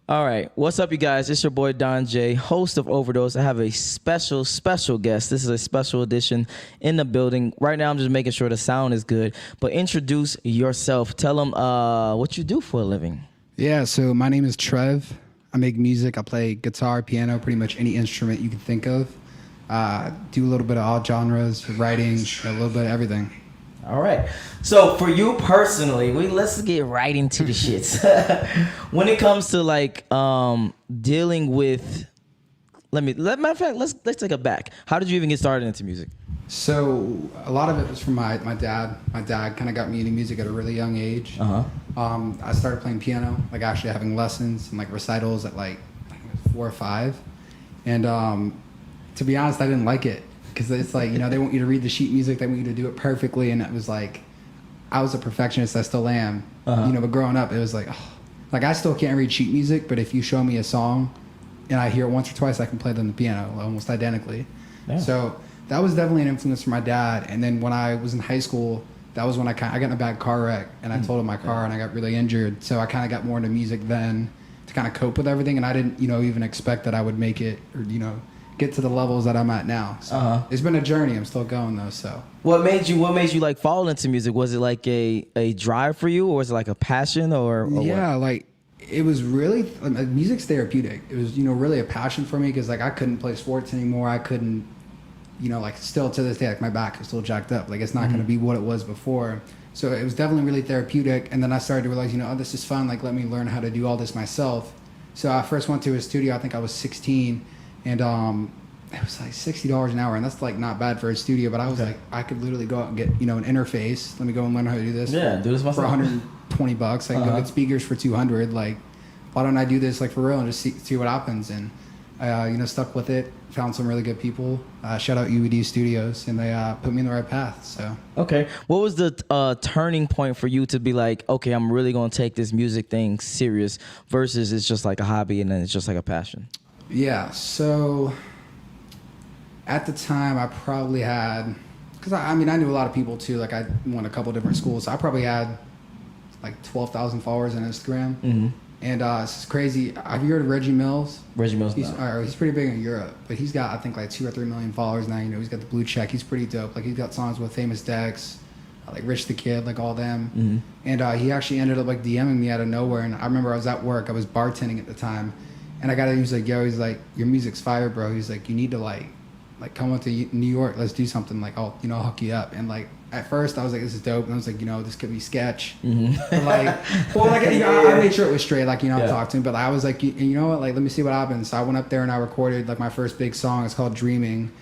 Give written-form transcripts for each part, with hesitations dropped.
All right. What's up, you guys? It's your boy, Don Jaye, host of Overdose. I have a special guest. This is a special edition in the building. Right now, I'm just making sure the sound is good. But introduce yourself. Tell them what you do for a living. Yeah, so my name is Trev. I make music. I play guitar, piano, pretty much any instrument you can think of. Do a little bit of all genres, writing, a little bit of everything. All right. So for you personally, let's get right into the shits. When it comes to like dealing with, matter of fact, let's take it back. How did you even get started into music? So a lot of it was from my dad. My dad kind of got me into music at a really young age. I started playing piano, like actually having lessons and like recitals at like 4 or 5. And to be honest, I didn't like it. Because it's like, they want you to read the sheet music, they want you to do it perfectly, and it was like, I was a perfectionist, I still am, but growing up, it was like, like I still can't read sheet music, but if you show me a song, and I hear it once or twice, I can play it on the piano, almost identically. Yeah. So that was definitely an influence from my dad, and then when I was in high school, that was when I got in a bad car wreck, and I totaled my car, and I got really injured, so I kind of got more into music then, to kind of cope with everything, and I didn't, even expect that I would make it, or, get to the levels that I'm at now. So it's been a journey. I'm still going though. So what made you like fall into music? Was it like a drive for you, or was it like a passion, or yeah, what? Like it was really music's therapeutic. It was really a passion for me because like I couldn't play sports anymore. I couldn't like still to this day like my back is still jacked up. Like it's not going to be what it was before. So it was definitely really therapeutic. And then I started to realize this is fun. Like let me learn how to do all this myself. So I first went to a studio. I think I was 16. And it was like $60 an hour, and that's like not bad for a studio. But I was like, I could literally go out and get an interface. Let me go and learn how to do this. Yeah, do this myself for $120. I can go get speakers for $200. Like, why don't I do this like for real and just see what happens? And stuck with it. Found some really good people. Shout out UED Studios, and they put me in the right path. So okay, what was the turning point for you to be like, okay, I'm really gonna take this music thing serious versus it's just like a hobby and then it's just like a passion? Yeah, so at the time I probably had, because I knew a lot of people too, like I went a couple different schools, so I probably had like 12,000 followers on Instagram. And it's crazy. Have you heard of Reggie Mills? Reggie Mills, he's pretty big in Europe, but he's got I think like 2 or 3 million followers now. He's got the blue check. He's pretty dope. Like he's got songs with Famous Dex, like Rich the Kid, like all them. And he actually ended up like DMing me out of nowhere. And I remember I was at work. I was bartending at the time. And I got him, he's like, yo, he's like, your music's fire, bro. He's like, you need to like come up to New York. Let's do something. Like, I'll hook you up. And like, at first I was like, this is dope. And I was like, this could be sketch. But like, well, like, I made sure it was straight. Like, I talked to him, but I was like, you know what? Like, let me see what happens. So I went up there and I recorded like my first big song. It's called Dreaming.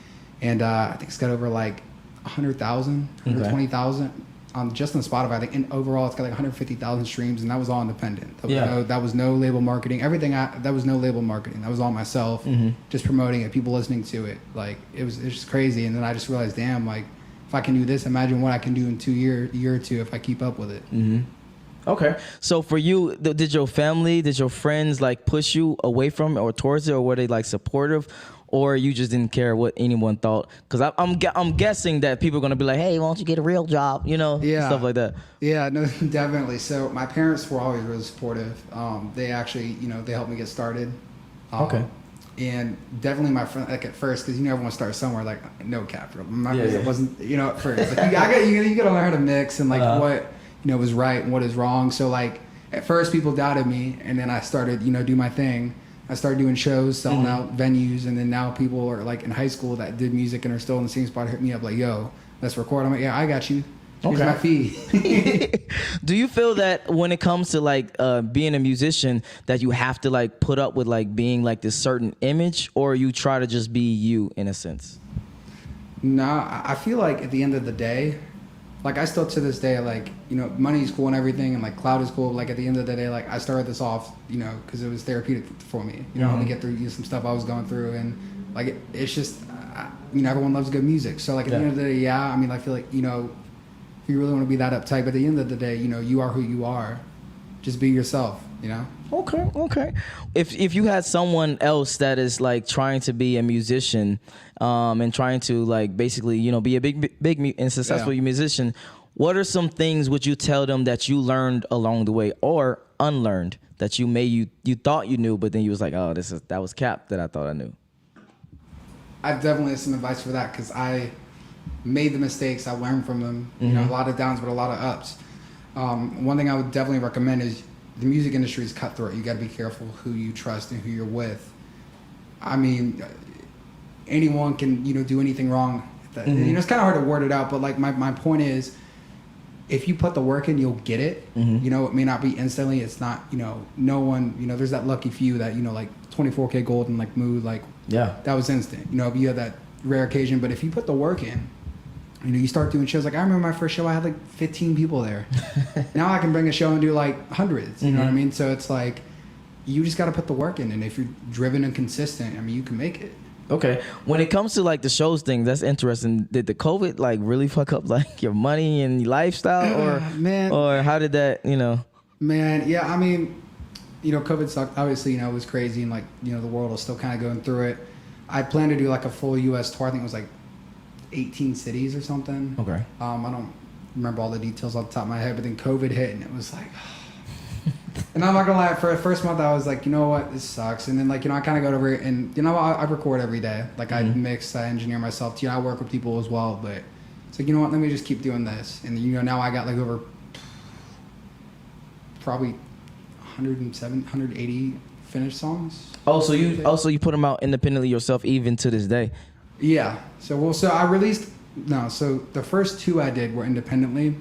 And I think it's got over like 100,000, 120,000. Just on Spotify, I think, and overall it's got like 150,000 streams, and that was all independent. That was no label marketing. That was no label marketing. That was all myself, just promoting it, people listening to it. Like it's just crazy. And then I just realized, damn, like if I can do this, imagine what I can do in a year or two if I keep up with it. Okay, so for you, did your family, did your friends like push you away from it or towards it, or were they like supportive? Or you just didn't care what anyone thought? Because I'm guessing that people are going to be like, hey, why don't you get a real job? Stuff like that. Yeah, no, definitely. So my parents were always really supportive. They actually, they helped me get started. Okay. And definitely my friend, like at first, because everyone starts somewhere, like no cap. It wasn't, at first. Like, you got to learn how to mix and like what, was right and what is wrong. So like at first people doubted me, and then I started, do my thing. I started doing shows, selling out venues, and then now people are like in high school that did music and are still in the same spot hit me up like, yo, let's record. I'm like, yeah, I got you. Here's my fee. Do you feel that when it comes to like being a musician that you have to like put up with like being like this certain image, or you try to just be you in a sense? No, I feel like at the end of the day, like I still to this day, like, money's cool and everything, and like cloud is cool. Like at the end of the day, like I started this off, because it was therapeutic for me, to get through some stuff I was going through. And like, it's just, everyone loves good music. So like at the end of the day, I feel like, if you really want to be that uptight, but at the end of the day, you are who you are. Just be yourself, Okay. If you had someone else that is like trying to be a musician, and trying to like basically, be a big and successful musician, what are some things would you tell them that you learned along the way or unlearned that you thought you knew, but then you was like, oh, that was cap that I thought I knew? I definitely have some advice for that because I made the mistakes. I learned from them. You know, a lot of downs, but a lot of ups. One thing I would definitely recommend is the music industry is cutthroat. You got to be careful who you trust and who you're with. I mean, anyone can, do anything wrong. It's kind of hard to word it out, but like my point is, if you put the work in, you'll get it. It may not be instantly. It's not, no one, there's that lucky few that, like 24K gold and like mood, like that was instant. If you had that rare occasion, but if you put the work in, you start doing shows. Like I remember my first show, I had like 15 people there. Now I can bring a show and do like hundreds. You know what I mean? So it's like, you just got to put the work in, and if you're driven and consistent, I mean, you can make it. Okay. When it comes to like the shows thing, that's interesting. Did the COVID like really fuck up like your money and lifestyle, or man, or how did that, Man, yeah, I mean, COVID sucked. Obviously, it was crazy, and like, the world was still kind of going through it. I planned to do like a full U.S. tour. I think it was like 18 cities or something. Okay. I don't remember all the details off the top of my head, but then COVID hit, and it was like, and I'm not gonna lie, for the first month I was like, you know what, this sucks. And then like, I kind of got over it, and I record every day. Like I mix, I engineer myself. I work with people as well, but it's like, you know what, let me just keep doing this. And now I got like over probably 180 finished songs. Oh, so you put them out independently yourself even to this day? Yeah. So I released. No, so the first two I did were independently,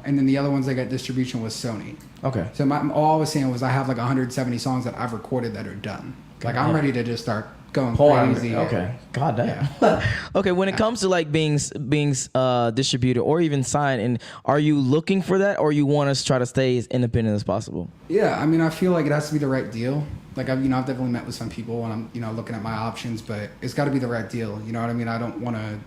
and then the other ones I got distribution was Sony. Okay. So all I was saying was I have like 170 songs that I've recorded that are done. Like I'm ready to just start going crazy. Okay. God damn. Yeah. Okay. When it comes to like being distributed or even signed, and are you looking for that, or you want to try to stay as independent as possible? Yeah. I mean, I feel like it has to be the right deal. Like I've definitely met with some people and I'm looking at my options, but it's got to be the right deal. You know what I mean? I don't want to.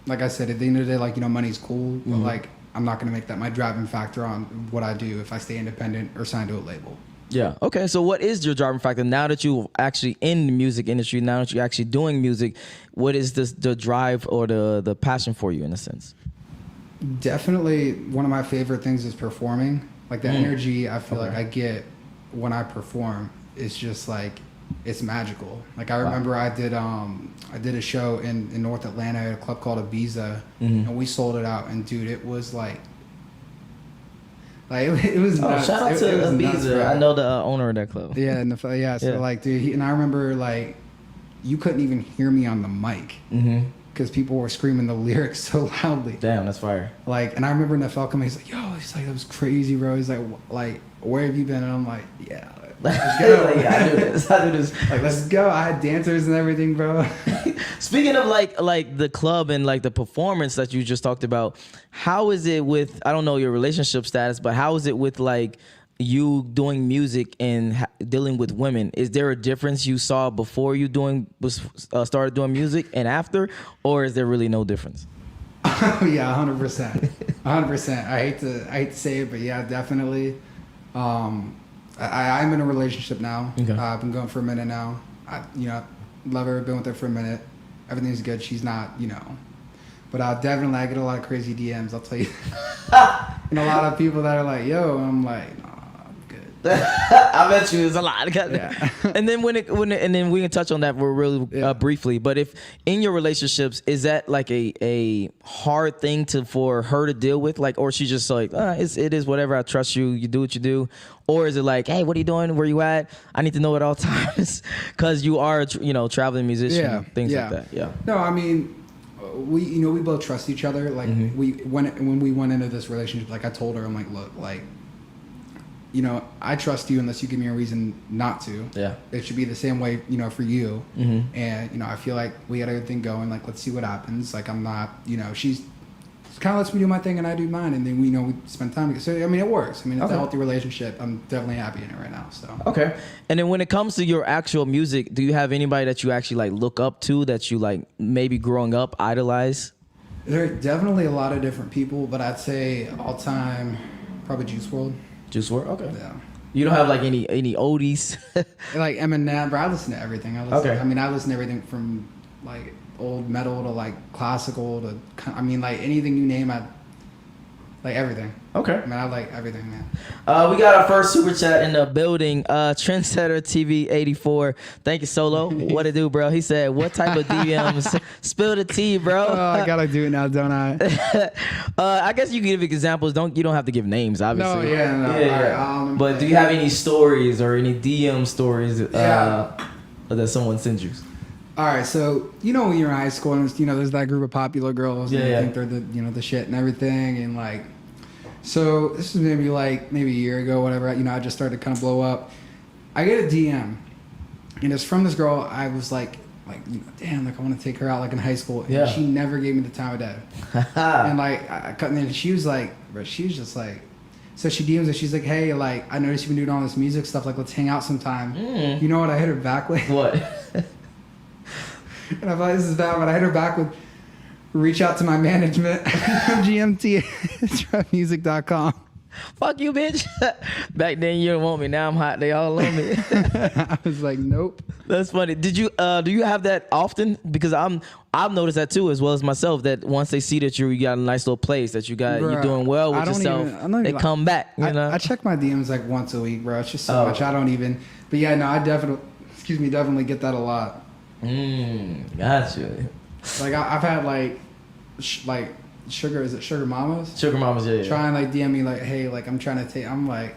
Like I said, at the end of the day, like, money's cool, but like, I'm not going to make that my driving factor on what I do if I stay independent or signed to a label. Yeah. Okay. So what is your driving factor now that you're actually in the music industry, now that you're actually doing music? What is the drive or the passion for you in a sense? Definitely one of my favorite things is performing. Like the energy I feel like I get when I perform is just like, it's magical. Like I remember I did a show in North Atlanta at a club called Ibiza, and we sold it out. And dude, it was like it was nuts. Shout out to Ibiza. I know the owner of that club. Yeah, So like, dude, and I remember like you couldn't even hear me on the mic because people were screaming the lyrics so loudly. Damn, that's fire. Like, and I remember Nafel coming. He's like, "Yo," he's like, "That was crazy, bro." He's like, "Where have you been?" And I'm like, "Yeah." Let's go. I do this. Like, let's go. I had dancers and everything, bro. Speaking of like the club and like the performance that you just talked about, how is it with, I don't know your relationship status, but how is it with like you doing music and dealing with women? Is there a difference you saw before you started doing music and after, or is there really no difference? Yeah, 100%. 100%. I hate to say it, but yeah, definitely. I'm in a relationship now. Okay. I've been going for a minute now. I love her. Been with her for a minute. Everything's good. She's not, but definitely I get a lot of crazy DMs. I'll tell you, and a lot of people that are like, "Yo," and I'm like, "No, I'm good." I bet you there's a lot. Yeah. And then and then we can touch on that really briefly. But if in your relationships, is that like a hard thing for her to deal with, like, or she's just like, it is whatever. I trust you. You do what you do. Or is it like, hey, what are you doing? Where you at? I need to know at all times because you are, traveling musician, things like that. Yeah. No, I mean, we both trust each other. Like when we went into this relationship, like I told her, I'm like, look, like, I trust you unless you give me a reason not to. Yeah. It should be the same way, for you. And, I feel like we had everything going. Like, let's see what happens. Like, I'm not, she's kind of lets me do my thing and I do mine. And then we spend time together. So, I mean, it works. I mean, it's a healthy relationship. I'm definitely happy in it right now. So. Okay. And then when it comes to your actual music, do you have anybody that you actually like look up to that you like maybe growing up idolize? There are definitely a lot of different people, but I'd say all time, probably Juice WRLD. Juice WRLD? Okay. Yeah. You don't have like any oldies? Like Eminem, but I listen to everything. I listen to everything from like old metal to like classical to, I mean, like anything you name, Like everything. Okay. I mean, I like everything, man. We got our first super chat in the building. Trendsetter TV 84. Thank you, Solo. What it do, bro? He said, "What type of DMs? Spill the tea, bro." Oh, I gotta do it now, don't I? I guess you can give examples. You don't have to give names, obviously. No, yeah, no. Yeah. All right, But do you have any stories or any DM stories that someone sends you? All right, so when you're in high school and there's that group of popular girls and they think they're the shit and everything, and like, so this is maybe a year ago, whatever. I just started to kind of blow up. I get a DM, and it's from this girl. I was like damn, like I want to take her out like in high school, and she never gave me the time of day. And like and then she was like, bro, she was just like. So she DMs and she's like, hey, like I noticed you've been doing all this music stuff. Like let's hang out sometime. You know what I hit her back with? What? And I thought this is bad, but I hit her back with, reach out to my management, gmt@music.com. Fuck you, bitch. Back then you didn't want me. Now I'm hot. They all love me. I was like, nope. That's funny. Did you do you have that often? Because I've noticed that too, as well as myself. That once they see that you got a nice little place, that you're doing well with yourself, they come back. You know? I check my DMs like once a week, bro. It's just so much. I don't even. But yeah, no, I definitely get that a lot. Gotcha. Like I've had sugar mamas? Sugar mamas, yeah. Try and like DM me like, hey, like I'm trying to take. I'm like,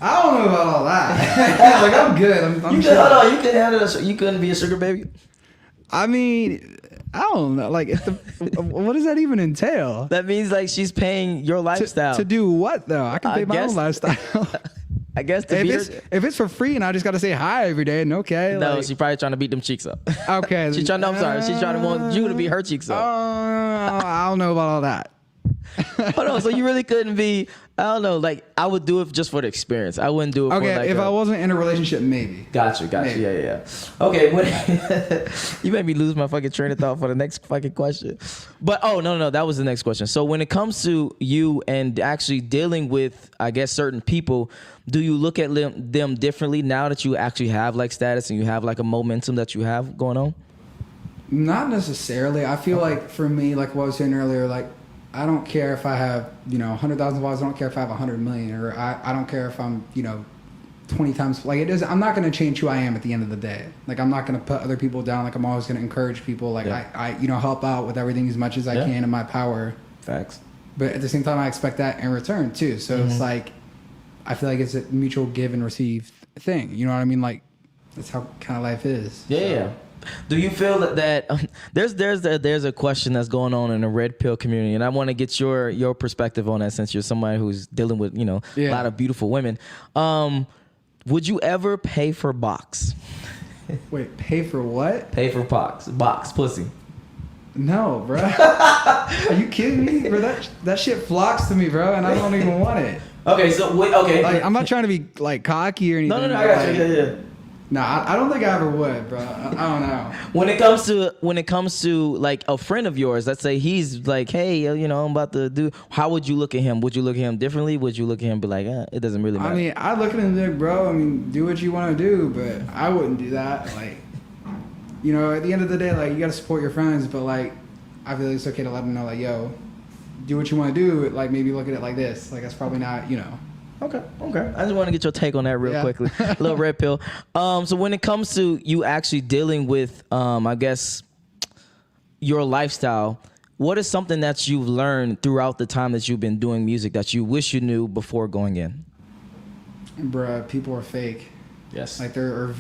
I don't know about all that. Like I'm good. I'm you chill. Hold on, you couldn't handle you couldn't be a sugar baby. I mean, I don't know. Like, what does that even entail? That means like she's paying your lifestyle. To do what though? I can pay my own lifestyle. I guess if it's for free and I just got to say hi every day, and okay. No, like, she's probably trying to beat them cheeks up. Okay. She's trying to want you to beat her cheeks up. I don't know about all that. Hold on, so you really couldn't be? I don't know. Like I would do it just for the experience. I wouldn't do it. Okay, for like if I wasn't in a relationship, maybe. Gotcha. Maybe. Yeah. Okay, you made me lose my fucking train of thought for the next fucking question. But no, that was the next question. So when it comes to you and actually dealing with, I guess, certain people, do you look at them differently now that you actually have like status and you have like a momentum that you have going on? Not necessarily. I feel like for me, like what I was saying earlier, like I don't care if I have 100,000 followers. I don't care if I have 100 million, or I don't care if I'm 20 times like it is. I'm not going to change who I am at the end of the day. Like I'm not going to put other people down. Like I'm always going to encourage people. Like I help out with everything as much as I can in my power. Facts. But at the same time, I expect that in return too. So it's like I feel like it's a mutual give and receive thing. You know what I mean? Like that's how kind of life is. Yeah. Do you feel that there's a question that's going on in the red pill community, and I want to get your perspective on that since you're somebody who's dealing with a lot of beautiful women. Would you ever pay for box? Wait, pay for what? Pay for box pussy. No, bro. Are you kidding me, bro? That shit flocks to me, bro, and I don't even want it. Okay, so wait. Okay, like I'm not trying to be like cocky or anything. No, I got you. Yeah. No, I don't think I ever would, bro. I don't know. When it comes to like a friend of yours, let's say he's like, hey, I'm about to do. How would you look at him? Would you look at him differently? Would you look at him and be like, it doesn't really matter? I mean, I look at him like, bro. I mean, do what you want to do, but I wouldn't do that. Like, at the end of the day, like you gotta support your friends, but like, I feel like it's okay to let them know, like, yo, do what you want to do. Like maybe look at it like this. Like that's probably not, Okay. I just want to get your take on that real quickly. A little red pill. So when it comes to you actually dealing with, I guess, your lifestyle, what is something that you've learned throughout the time that you've been doing music that you wish you knew before going in? Bruh, people are fake. Yes. Like there are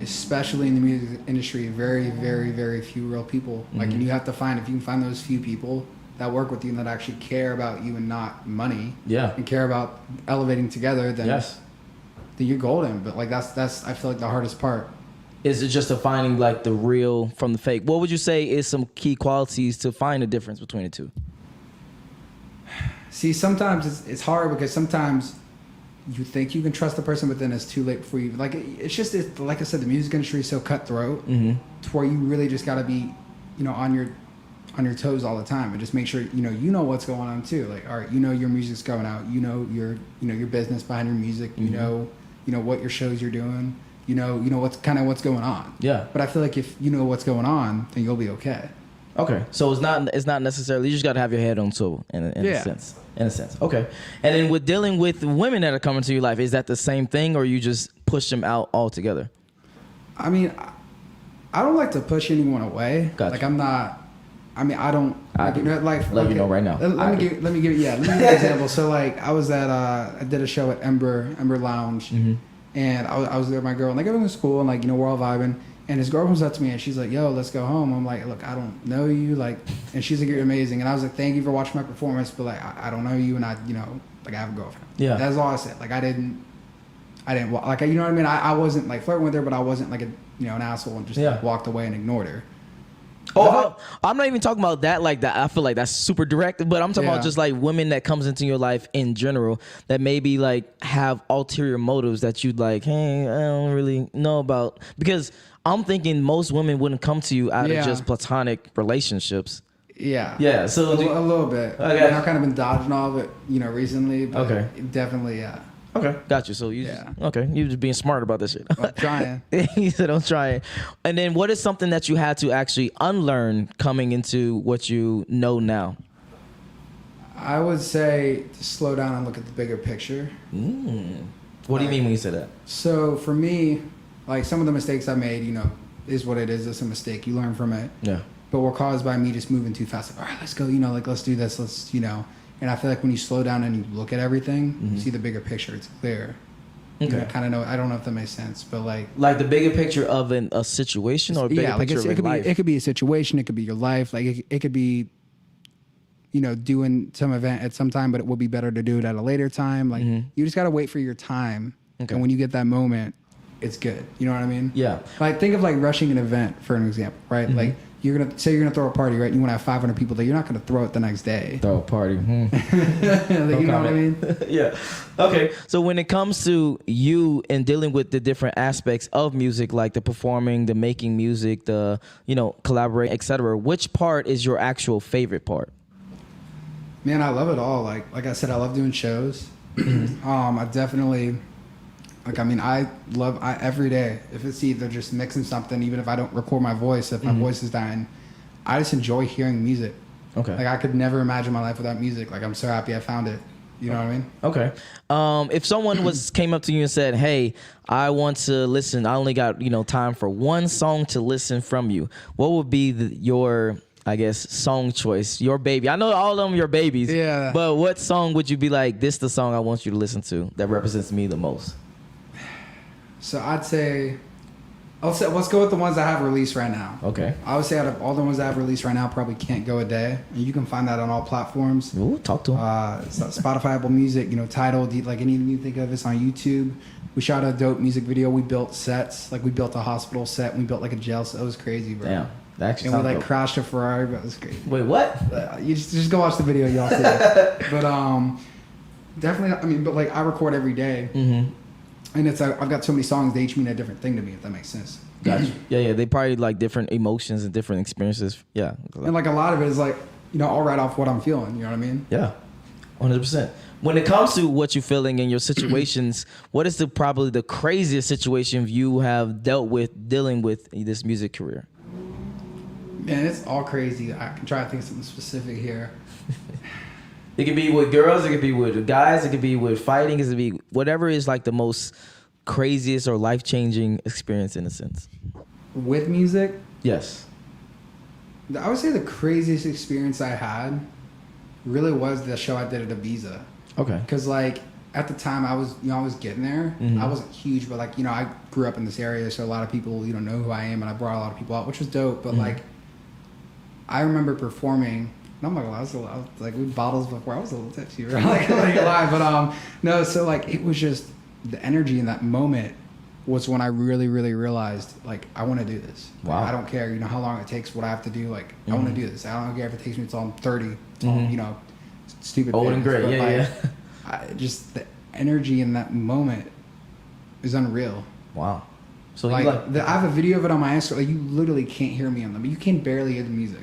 especially in the music industry, very, very, very few real people. Like, and you have to if you can find those few people that work with you and that actually care about you and not money. Yeah. And care about elevating together, then then you're golden. But like that's I feel like the hardest part. Is it just finding like the real from the fake? What would you say is some key qualities to find the difference between the two? See, sometimes it's hard because sometimes you think you can trust the person, but then it's too late before you. Like it's like I said, the music industry is so cutthroat to where you really just got to be, on your toes all the time and just make sure you know what's going on too. Like, all right, your music's going out, your business behind your music, you know what your shows you're doing, what's going on. Yeah. But I feel like if you know what's going on, then you'll be okay. Okay, so it's not necessarily, you just got to have your head on swivel in a sense. In a sense, okay. And then with dealing with women that are coming to your life, is that the same thing, or you just push them out altogether? I mean, I don't like to push anyone away. Gotcha. Like I'm not. I mean, I don't. I do. Like, Let you know right now. Let me give you an example. So like, I was at I did a show at Ember Lounge, and I was there with my girl, and like everything was cool, and like we're all vibing. And his girl comes up to me and she's like, "Yo, let's go home." I'm like, "Look, I don't know you." Like, and she's like, "You're amazing." And I was like, "Thank you for watching my performance, but like, I don't know you, and I like I have a girlfriend." Yeah. That's all I said. Like, I didn't like, you know what I mean? I wasn't like flirting with her, but I wasn't like an asshole and just like, walked away and ignored her. Oh, I'm not even talking about that like that. I feel like that's super direct, but I'm talking about just like women that comes into your life in general that maybe like have ulterior motives that you'd like, hey, I don't really know about. Because I'm thinking most women wouldn't come to you out of just platonic relationships. Yeah. Yeah. So a little bit. Okay. I've kind of been dodging all of it, recently. But definitely, yeah. Okay, got you. So you you just being smart about this shit. I'm trying. You said I'm trying. And then what is something that you had to actually unlearn coming into what you know now? I would say to slow down and look at the bigger picture. What do you mean when you say that? So for me, like some of the mistakes I made, is what it is. It's a mistake. You learn from it. Yeah. But were caused by me just moving too fast. Like, all right, let's go. Like let's do this. Let's And I feel like when you slow down and you look at everything, you see the bigger picture. It's clear. Okay. Kind of know. I don't know if that makes sense, but like the bigger picture of a situation, or bigger picture of life. It could be a situation. It could be your life. Like it could be, doing some event at some time, but it would be better to do it at a later time. Like you just gotta wait for your time, and when you get that moment, it's good. You know what I mean? Yeah. Like think of like rushing an event for an example, right? Like you're gonna throw a party, right? You want to have 500 people there. You're not gonna throw it the next day. Throw a party. Like, you know what I mean? Yeah. Okay. So when it comes to you and dealing with the different aspects of music, like the performing, the making music, the collaborating, etc., which part is your actual favorite part? Man, I love it all. Like I said, I love doing shows. I definitely. I love every day. If it's either just mixing something, even if I don't record my voice, if my voice is dying, I just enjoy hearing music. Okay. Like I could never imagine my life without music. Like I'm so happy I found it. You know what I mean? Okay. If someone came up to you and said, "Hey, I want to listen. I only got time for one song to listen from you," what would be your song choice? Your baby. I know all of them are your babies. Yeah. But what song would you be like, this the song I want you to listen to that represents me the most? So let's go with the ones I have released right now. Okay. I would say out of all the ones I have released right now, probably Can't Go a Day. And you can find that on all platforms. Ooh, talk to him. Spotify, Apple Music, Tidal, like anything you think of, it's on YouTube. We shot a dope music video. We built sets. Like we built a hospital set. And we built like a jail set. It was crazy, bro. Damn. That actually and we sounds dope. crashed a Ferrari, but it was crazy. Wait, what? You just go watch the video, y'all see it. But definitely, but like I record every day. Mm-hmm. And I've got so many songs, they each mean a different thing to me, if that makes sense. Gotcha. Yeah. They probably like different emotions and different experiences. Yeah. And like a lot of it is like, I'll write off what I'm feeling. You know what I mean? Yeah. 100%. When it comes to what you're feeling in your situations, what is probably the craziest situation you have dealing with in this music career? Man, it's all crazy. I can try to think of something specific here. It could be with girls, it could be with guys, it could be with fighting, it could be whatever is like the most craziest or life-changing experience in a sense. With music? Yes. I would say the craziest experience I had really was the show I did at Ibiza. Okay. Because like at the time I was getting there. I wasn't huge, but like, I grew up in this area, so a lot of people, know who I am, and I brought a lot of people out, which was dope. But like, I remember performing. No, I'm not gonna lie, I was like we bottles before. I was a little tipsy, right? like lie, but no. So like it was just the energy in that moment was when I really, really realized like I want to do this. Wow. Like, I don't care, how long it takes, what I have to do. Like I want to do this. I don't care if it takes me until I'm 30. Until, stupid. Old and great, yeah. Just the energy in that moment is unreal. Wow. So I have a video of it on my Instagram. Like you literally can't hear me on them. You can barely hear the music.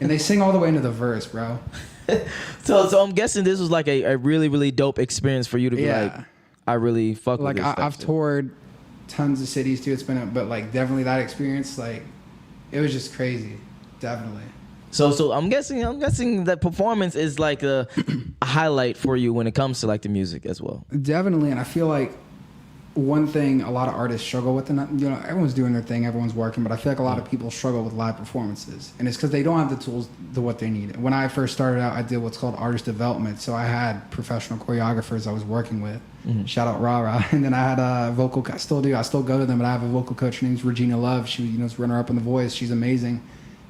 And they sing all the way into the verse, bro. So I'm guessing this was like a really, really dope experience for you to be like, I really fuck with this. Like I've toured tons of cities too. But like definitely that experience, like it was just crazy. Definitely. So I'm guessing that performance is like a highlight for you when it comes to like the music as well. Definitely, and I feel like one thing a lot of artists struggle with, and everyone's doing their thing, everyone's working, but I feel like a lot of people struggle with live performances, and it's because they don't have the tools to what they need. When I first started out, I did what's called artist development, so I had professional choreographers I was working with. Shout out Rara, and then I had a vocal. I still do. I still go to them, but I have a vocal coach. Her name's Regina Love. She was runner up in The Voice. She's amazing,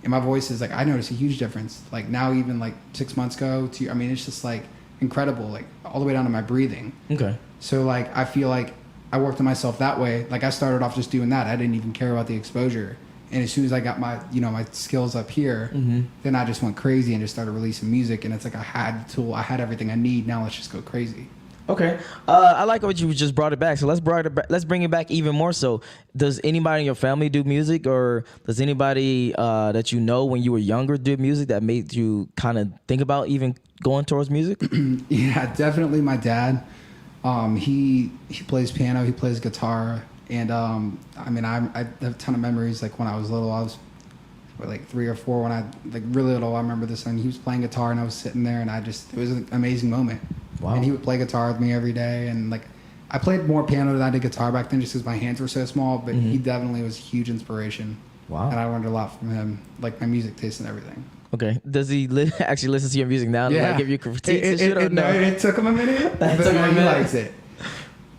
and my voice is like I noticed a huge difference. Like now, even like 6 months ago, it's just like incredible. Like all the way down to my breathing. Okay. So like I feel like I worked on myself that way. Like I started off just doing that. I didn't even care about the exposure. And as soon as I got my, my skills up here, then I just went crazy and just started releasing music. And it's like I had the tool, I had everything I need. Now let's just go crazy. Okay. I like what you just brought it back. So let's bring it back even more. So does anybody in your family do music, or does anybody that you know when you were younger do music that made you kind of think about even going towards music? Yeah, definitely my dad. He plays piano, he plays guitar, and I have a ton of memories. Like when I was little, I was like 3 or 4 when I like really little. I remember this, and he was playing guitar, and I was sitting there, and it was an amazing moment. Wow. And he would play guitar with me every day, and like I played more piano than I did guitar back then, just because my hands were so small. But he definitely was a huge inspiration. Wow. And I learned a lot from him, like my music taste and everything. Okay. Does he actually listen to your music now? Yeah. Like give you critiques and shit? Or no? It took him a minute, but took him a he minute. likes it.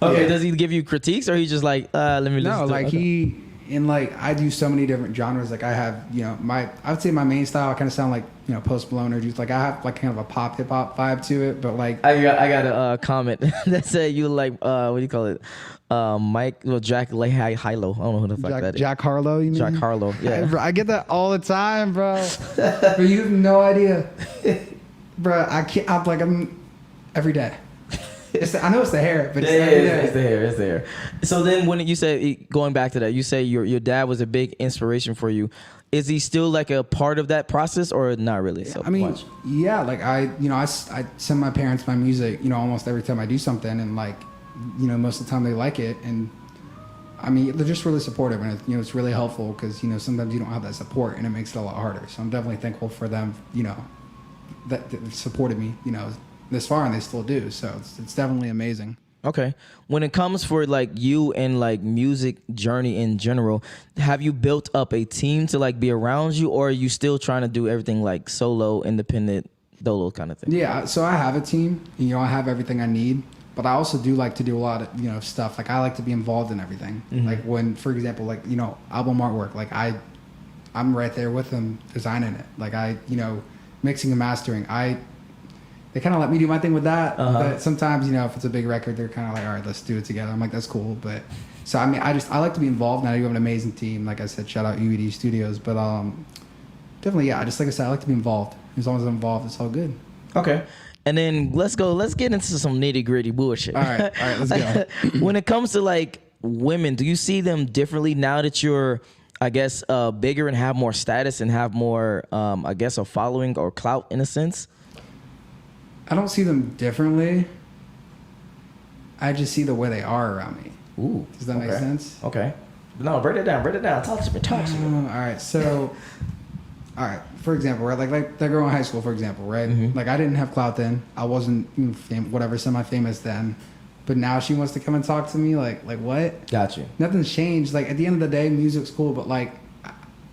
Okay. Yeah. Does he give you critiques, or he just like let me listen? No, to like it? Okay. I do so many different genres. Like I have, I would say my main style, I kind of sound like, Post Malone or just like I have like kind of a pop hip hop vibe to it, but like I got a comment that said you like what do you call it? Jack Hylow. I don't know who the fuck that is. Jack Harlow, you mean? Jack Harlow. Yeah. I get that all the time, bro. But you have no idea, bro. I'm every day. I know it's the hair, but it's the hair. So then, when you say, going back to that, you say your dad was a big inspiration for you. Is he still like a part of that process, or not really? So much? Yeah, like I send my parents my music, almost every time I do something, and like, most of the time they like it, and I mean, they're just really supportive, and it's really helpful because sometimes you don't have that support, and it makes it a lot harder. So I'm definitely thankful for them, that supported me, this far, and they still do. So it's definitely amazing. Okay. When it comes for like you and like music journey in general, have you built up a team to like be around you, or are you still trying to do everything like solo, independent, dolo kind of thing? Yeah. So I have a team. I have everything I need, but I also do like to do a lot of stuff. Like I like to be involved in everything. Like when, for example, like album artwork. Like I'm right there with them designing it. Like mixing and mastering. They kind of let me do my thing with that, but sometimes, if it's a big record, they're kind of like, all right, let's do it together. I'm like, that's cool. But so, I mean, I like to be involved, and I do have an amazing team. Like I said, shout out UED Studios, but definitely, yeah, just like I said, I like to be involved. As long as I'm involved, it's all good. Okay. And then let's get into some nitty gritty bullshit. All right, let's go. When it comes to like women, do you see them differently now that you're, I guess, bigger and have more status and have more, I guess, a following or clout in a sense? I don't see them differently. I just see the way they are around me. Ooh. Does that make sense? Okay. No, break it down. Talk to me. All right. So, for example, right? Like that girl in high school, for example, right? Like I didn't have clout then. I wasn't semi-famous then. But now she wants to come and talk to me. Like what? Got you. Nothing's changed. Like at the end of the day, music's cool, but like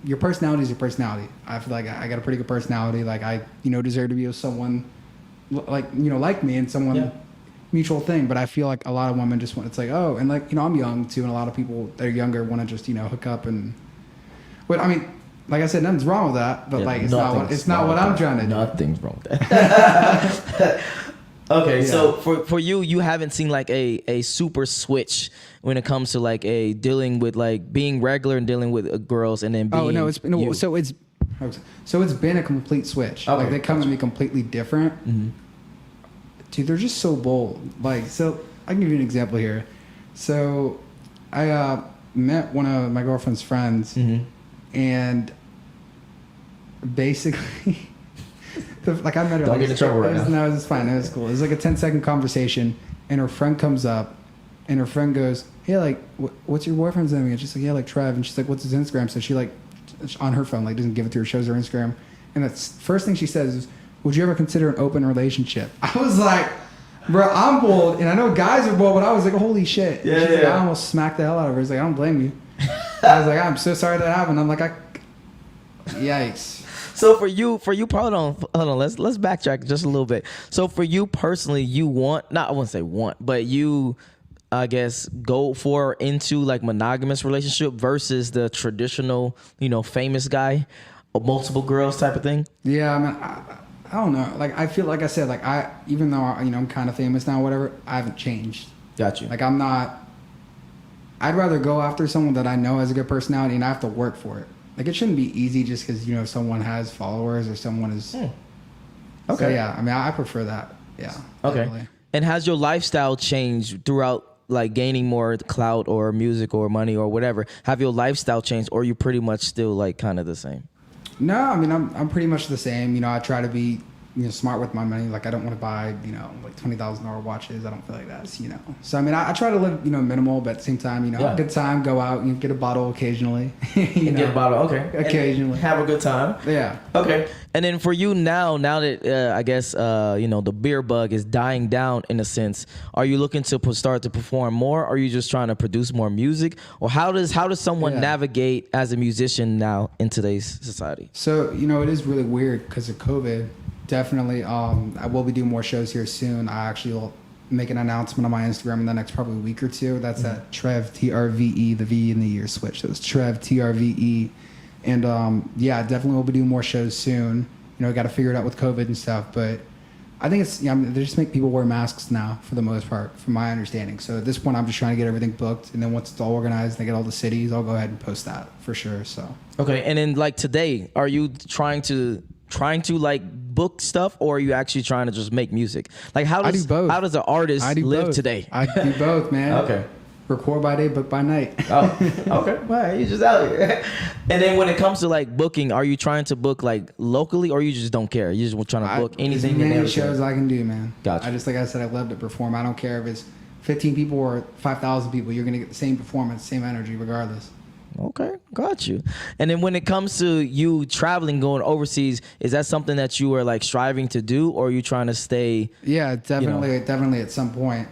your personality is your personality. I feel like I got a pretty good personality. Like I, deserve to be with someone like me, and someone mutual thing. But I feel like a lot of women just want, it's like, oh, and like I'm young too, and a lot of people that are younger want to just hook up. And but I mean, like I said, nothing's wrong with that, but like it's not what I'm trying to do. Nothing's wrong with that. Okay, so for you haven't seen like a super switch when it comes to like dealing with like being regular and dealing with girls, and then being so it's been a complete switch. Okay. Like they come to me completely different. Dude, they're just so bold. Like, so I can give you an example here. So I met one of my girlfriend's friends, and basically, like I met her. Don't get in trouble right now. No, it's fine. It was cool. It was like a 10-second conversation, and her friend comes up, and her friend goes, "Hey, like, what's your boyfriend's name?" And she's like, "Yeah, like Trev." And she's like, "What's his Instagram?" So she like, on her phone, like doesn't give it to her, shows her Instagram, And the first thing she says is, would you ever consider an open relationship? I was like, bro, I'm bold, and I know guys are bold, but I was like, holy shit. Yeah, She's yeah. like, I almost smacked the hell out of her. She's like, I don't blame you. I was like, I'm so sorry that happened. I'm like, yikes. So for you, hold on, let's backtrack just a little bit. So for you personally, you want, not I wouldn't say want, but you, I guess, go for into like monogamous relationship versus the traditional, famous guy, multiple girls type of thing. Yeah, I mean, I don't know. Like, I feel like I said, like even though I'm kind of famous now, whatever, I haven't changed. Got you. Like, I'm not. I'd rather go after someone that I know has a good personality, and I have to work for it. Like, it shouldn't be easy just because someone has followers or someone is. Okay. So, yeah, I mean, I prefer that. Yeah. Okay. Definitely. And has your lifestyle changed throughout, like, gaining more clout or music or money or whatever? Have your lifestyle changed, or are you pretty much still like kind of the same? No, I mean, I'm pretty much the same. I try to be smart with my money. Like, I don't want to buy like $20,000 watches. I don't feel like that's So I mean, I try to live minimal, but at the same time have a good time. Go out, get a bottle occasionally. Get a bottle, okay. Occasionally, and have a good time. Yeah. Okay. And then for you now that I guess the beer bug is dying down in a sense, are you looking to start to perform more? Or are you just trying to produce more music? Or how does someone navigate as a musician now in today's society? So it is really weird because of COVID. Definitely, I will be doing more shows here soon. I actually will make an announcement on my Instagram in the next probably week or two. That's at Trev, TRVE, the V in the year switch. So it's Trev, TRVE. And definitely will be doing more shows soon. I got to figure it out with COVID and stuff. But I think it's, they just make people wear masks now for the most part, from my understanding. So at this point, I'm just trying to get everything booked. And then once it's all organized and I get all the cities, I'll go ahead and post that for sure. So. Okay. And then like today, are you trying to like book stuff, or are you actually trying to just make music? Like how does an artist live today? I do both, man. Okay. Record by day, book by night. Oh, okay. Well, you just out here. And then when it comes to like booking, are you trying to book like locally, or you just don't care? You just trying to book anything? As many shows I can do, man. Gotcha. Like I said, I love to perform. I don't care if it's 15 people or 5,000 people. You're gonna get the same performance, same energy, regardless. Okay, got you. And then when it comes to you traveling, going overseas, is that something that you are like striving to do, or are you trying to stay? Yeah, definitely, definitely at some point.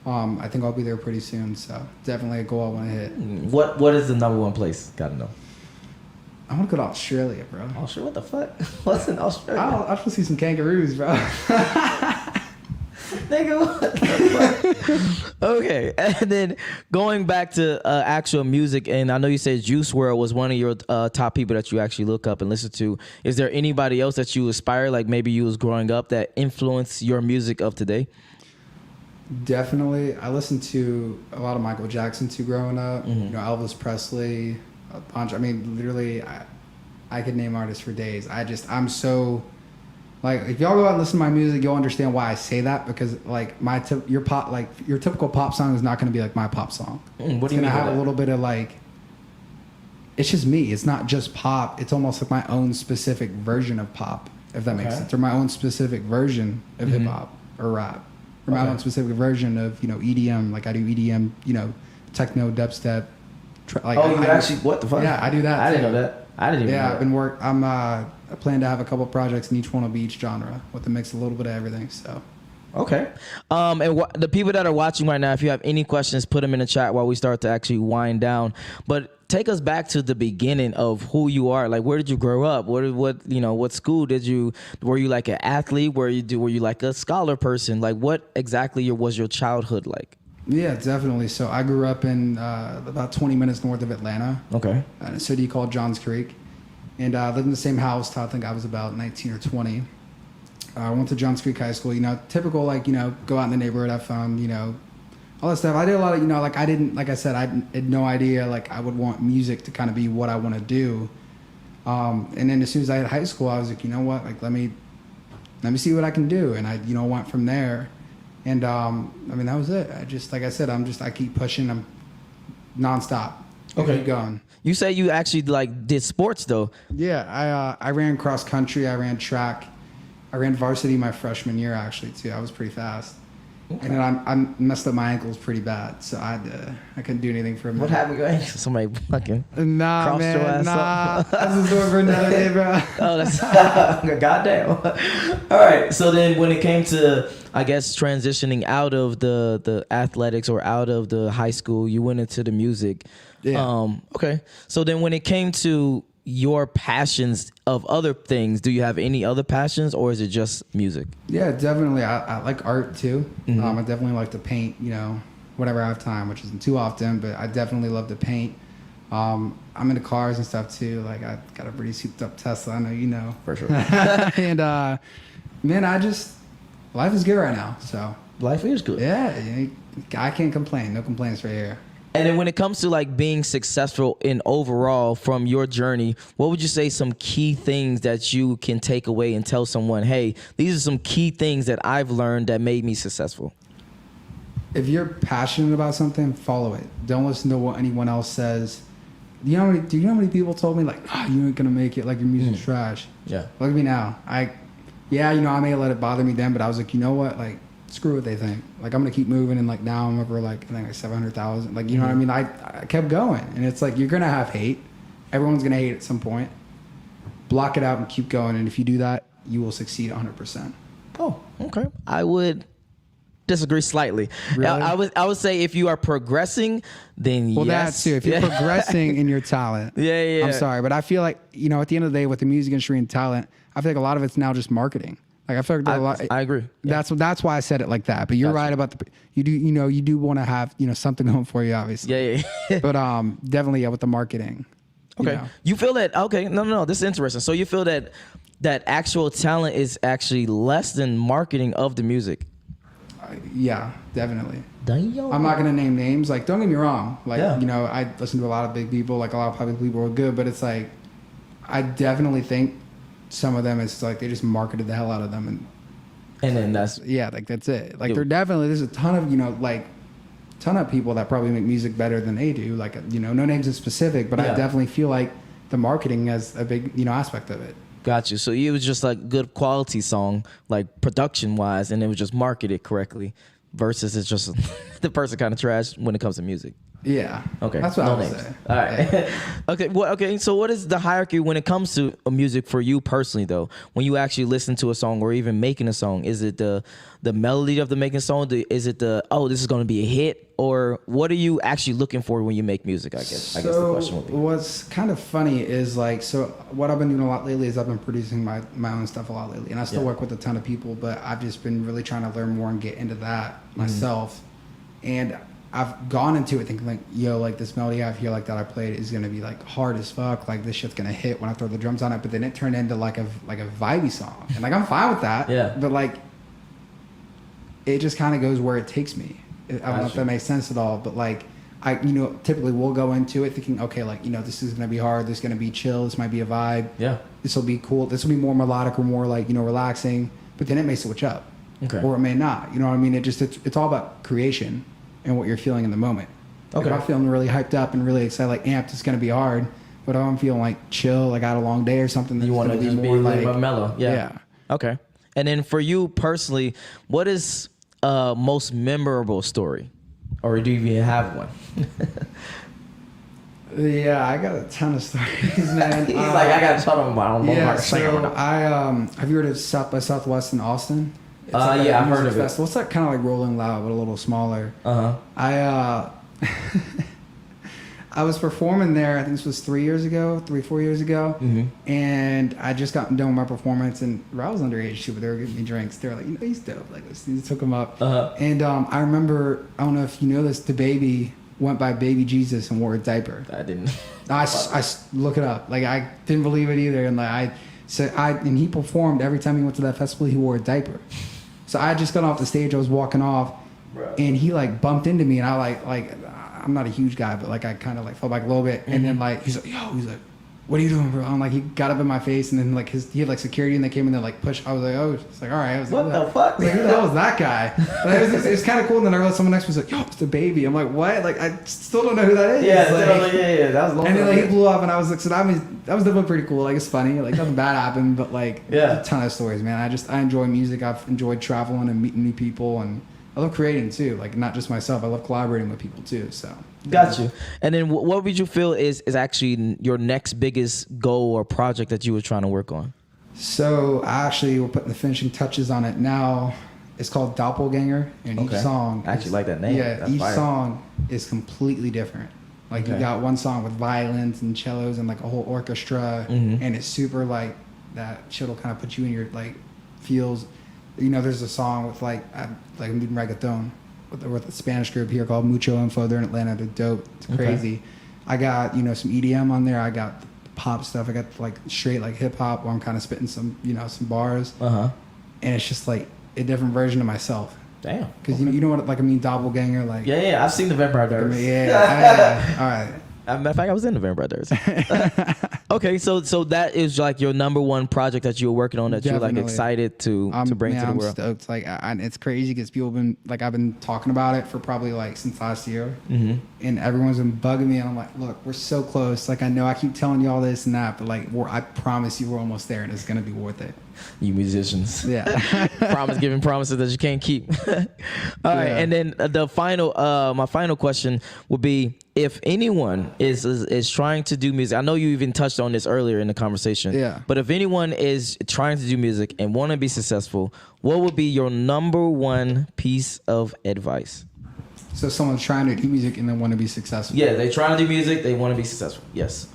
I think I'll be there pretty soon, so definitely a goal I want to hit. What is the number one place? Gotta know. I want to go to Australia, bro. Australia? What the fuck? What's in Australia? I'll just see some kangaroos, bro. Nigga, what the fuck? Okay, and then going back to actual music, and I know you said Juice WRLD was one of your top people that you actually look up and listen to. Is there anybody else that you aspire, like maybe you was growing up, that influenced your music of today? Definitely. I listened to a lot of Michael Jackson too growing up. Elvis Presley, a bunch. I mean, literally, I could name artists for days. I'm so... Like, if y'all go out and listen to my music, you'll understand why I say that, because like your typical pop song is not going to be like my pop song. What do you mean? It's going to have a little bit of like, it's just me. It's not just pop. It's almost like my own specific version of pop, if that makes sense, or my own specific version of hip hop or rap, or my own specific version of EDM. Like I do EDM, techno, dubstep. What the fuck? Yeah, I do that. I didn't know that. I didn't even know that. I plan to have a couple projects, and each one will be each genre with a mix, a little bit of everything. So. Okay. And the people that are watching right now, if you have any questions, put them in the chat while we start to actually wind down. But take us back to the beginning of who you are. Like, where did you grow up? What school did you? Were you like an athlete? Were you like a scholar person? Like, what exactly was your childhood like? Yeah, definitely. So I grew up in about 20 minutes north of Atlanta. Okay. In a city called Johns Creek. And I lived in the same house till I think I was about 19 or 20. I went to Johns Creek High School, typical, go out in the neighborhood, have fun, all that stuff. I did a lot of, I had no idea, I would want music to kind of be what I want to do. And then as soon as I had high school, I was like, you know what, let me see what I can do. And I, went from there. And, that was it. I keep pushing. I'm nonstop. Okay. Keep going. You say you actually did sports though. Yeah, I ran cross country. I ran track. I ran varsity my freshman year actually too. I was pretty fast. And then I messed up my ankles pretty bad, so I couldn't do anything for a minute. What happened? Your ankle? Somebody fucking Nah, crossed your man, ass up? That's a story for another day, bro. Oh, that's goddamn. All right. So then, when it came to, I guess, transitioning out of the athletics or out of the high school, you went into the music. Yeah. Okay. So then, when it came to your passions of other things, do you have any other passions, or is it just music? Yeah, definitely. I like art too. I definitely like to paint, whenever I have time, which isn't too often, but I definitely love to paint. I'm into cars and stuff too. Like, I got a pretty souped up Tesla, I know you know. For sure. And man, life is good right now. So Life is good. yeah, I can't complain. No complaints right here. And then when it comes to like being successful in overall from your journey, what would you say some key things that you can take away and tell someone, hey, these are some key things that I've learned that made me successful? If you're passionate about something, follow it. Don't listen to what anyone else says. Do you know how many people told me, like, oh, you ain't gonna make it, like, your music's trash? Yeah. Look at me now. I may have let it bother me then, but I was like, you know what? Like, screw what they think. Like, I'm gonna keep moving, and like now I'm over like, I think like 700,000. Like, you know what I mean? I kept going, and it's like, you're gonna have hate. Everyone's gonna hate at some point. Block it out and keep going, and if you do that, you will succeed 100%. Oh, okay. I would disagree slightly. Really? I would say if you are progressing, then Well, yes. that too. If you're progressing in your talent, Yeah. I'm sorry, but I feel like, at the end of the day, with the music industry and talent, I feel like a lot of it's now just marketing. Like, I feel like there's a lot. I agree. That's why I said it like that. But you're right about you do want to have something going for you, obviously. Yeah. But definitely with the marketing. Okay. You feel that? Okay. No. This is interesting. So you feel that actual talent is actually less than marketing of the music? Yeah, definitely. Damn. I'm not gonna name names. Like, don't get me wrong. Like, Yeah. I listen to a lot of big people. Like, a lot of public people are good, but it's like, I definitely think some of them, it's like they just marketed the hell out of them, and then that's like that's it. Like, there's a ton of ton of people that probably make music better than they do. Like, no names in specific, but I definitely feel like the marketing has a big aspect of it. Got you. So it was just like good quality song, like production wise, and it was just marketed correctly. Versus it's just the person kind of trash when it comes to music. Yeah. Okay. That's what no I would names. say. All right. Yeah. Okay. Well, okay. So what is the hierarchy when it comes to music for you personally, though? When you actually listen to a song or even making a song, is it the melody of the making song? Is it this is going to be a hit? Or what are you actually looking for when you make music, I guess the question would be. What's kind of funny is what I've been doing a lot lately is I've been producing my own stuff a lot lately. And I still work with a ton of people, but I've just been really trying to learn more and get into that myself. And I've gone into it thinking like, yo, like this melody I have here, like that I played is gonna be like hard as fuck. Like, this shit's gonna hit when I throw the drums on it. But then it turned into like a vibey song, and like I'm fine with that. Yeah. But like, it just kind of goes where it takes me. I don't know if that makes sense at all. But like, I typically we'll go into it thinking, okay, like this is gonna be hard. This is gonna be chill. This might be a vibe. Yeah. This will be cool. This will be more melodic or more like relaxing. But then it may switch up. Okay. Or it may not. You know what I mean? It's all about creation and what you're feeling in the moment. Okay. If I'm feeling really hyped up and really excited, like amped, it's gonna be hard. But if I'm feeling like chill, like I had a long day or something, then You want to be just more be a like little more mellow. Yeah. Yeah. Okay. And then for you personally, what is most memorable story? Or do you even have one? Yeah, I got a ton of stories, man. He's like, I got to tell them about them. Yeah, so have you heard of South by Southwest in Austin? It's Yeah, I've heard of festival. It's like kind of like Rolling Loud, but a little smaller. I was performing there. I think this was 4 years ago, and I just got done with my performance. And I was underage too, but they were giving me drinks. They were like, he's dope. Like, let's took him up. And I remember, I don't know if you know this, the baby went by Baby Jesus and wore a diaper. I didn't. I look it up. Like, I didn't believe it either. And like and he performed every time he went to that festival. He wore a diaper. So I just got off the stage. I was walking off, and he like bumped into me, and I like I'm not a huge guy, but like I kind of like fell back a little bit, and then like he's like, what are you doing, bro? I'm like, he got up in my face, and then like he had like security, and they came in there like push. I was like, oh, it's like, all right. I was like, what the fuck? Like, who the hell was that guy? Like, it was kind of cool. And then I realized someone next was like, yo, it's the baby. I'm like, what? Like, I still don't know who that is. Yeah, like, yeah. That was long. And then like he blew up, and I was like, so that was definitely pretty cool. Like, it's funny. Like, nothing bad happened, but like, a ton of stories, man. I enjoy music. I've enjoyed traveling and meeting new people, and I love creating too. Like not just myself. I love collaborating with people too. So got you. And then what would you feel is actually your next biggest goal or project that you were trying to work on? So actually, we're putting the finishing touches on it now. It's called Doppelganger, and each song. I actually like that name. Yeah, That's each fire. song is completely different. Like you got one song with violins and cellos and like a whole orchestra, and it's super like that shit will kind of put you in your like feels. You know, there's a song with like I'm doing reggaeton with a Spanish group here called Mucho Info. They're in Atlanta. They're dope. It's crazy. I got some EDM on there. I got pop stuff. I got like straight like hip hop where I'm kind of spitting some some bars. And it's just like a different version of myself. Damn. Because you know what like doppelganger like. Yeah. I've seen the Vampire Diaries. All right. Matter of fact, I was in the Vampire Diaries. Okay, so that is like your number one project that you were working on that you're like excited to bring to the world. I'm stoked. Like it's crazy because people have been like I've been talking about it for probably like since last year, and everyone's been bugging me, and I'm like, look, we're so close. Like I know I keep telling you all this and that, but like I promise you, we're almost there, and it's gonna be worth it. You musicians, yeah, giving promises that you can't keep. All right, and then the final, my final question would be: if anyone is trying to do music, I know you even touched on this earlier in the conversation. Yeah. But if anyone is trying to do music and want to be successful, what would be your number one piece of advice? So someone's trying to do music and they want to be successful. Yeah, they trying to do music, they want to be successful. Yes.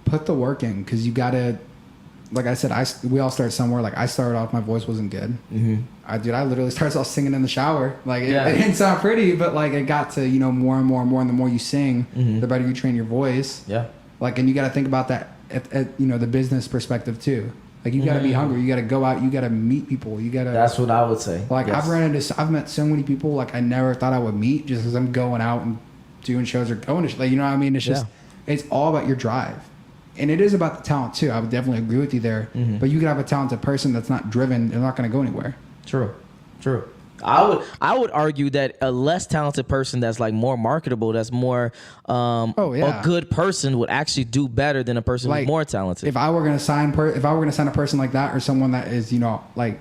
Put the work in, because you gotta. Like I said, we all start somewhere. Like I started off, my voice wasn't good. I literally started off singing in the shower. Like it didn't sound pretty, but like it got to more and more and more. And the more you sing, the better you train your voice. Yeah. Like, and you got to think about that at the business perspective too. Like you got to be hungry. You got to go out. You got to meet people. You got to. That's what I would say. Like I've met so many people like I never thought I would meet just because I'm going out and doing shows or going to like you know what I mean. It's just it's all about your drive. And it is about the talent too. I would definitely agree with you there. But you could have a talented person that's not driven. They're not going to go anywhere. True. I would argue that a less talented person that's like more marketable, that's more a good person would actually do better than a person who's more talented. If I were going to sign a person like that, or someone that is like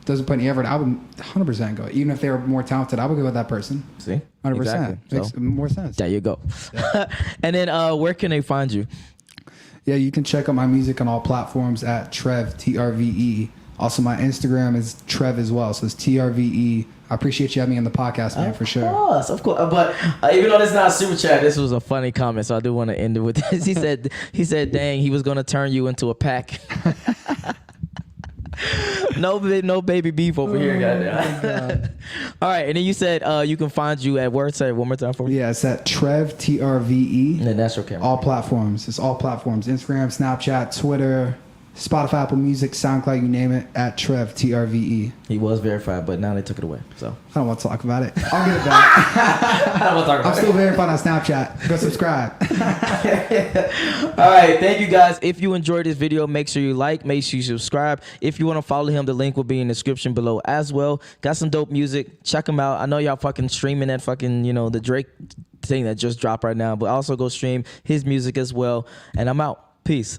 doesn't put any effort, I would 100% go. Even if they were more talented, I would go with that person. See, 100%. exactly. Makes more sense. There you go. And then where can they find you? Yeah, you can check out my music on all platforms at TRVE, TRVE. Also, my Instagram is Trev as well, so it's TRVE. I appreciate you having me on the podcast, man, for sure. Of course. But even though this is not a super chat, this was a funny comment, so I do want to end it with this. He said, dang, he was going to turn you into a pack. No baby beef over here, goddamn. All right, and then you said you can find you at where? Say it one more time for me. Yeah, it's at Trev, TRVE. And that's your camera. All platforms. It's all platforms. Instagram, Snapchat, Twitter, Spotify, Apple Music, SoundCloud, you name it, at Trev, TRVE. He was verified, but now they took it away. So I don't want to talk about it. I'll get it back. I don't want to talk about I'm still verified on Snapchat. Go subscribe. All right, thank you guys. If you enjoyed this video, make sure you like, make sure you subscribe. If you want to follow him, the link will be in the description below as well. Got some dope music. Check him out. I know y'all fucking streaming that fucking, the Drake thing that just dropped right now, but also go stream his music as well. And I'm out. Peace.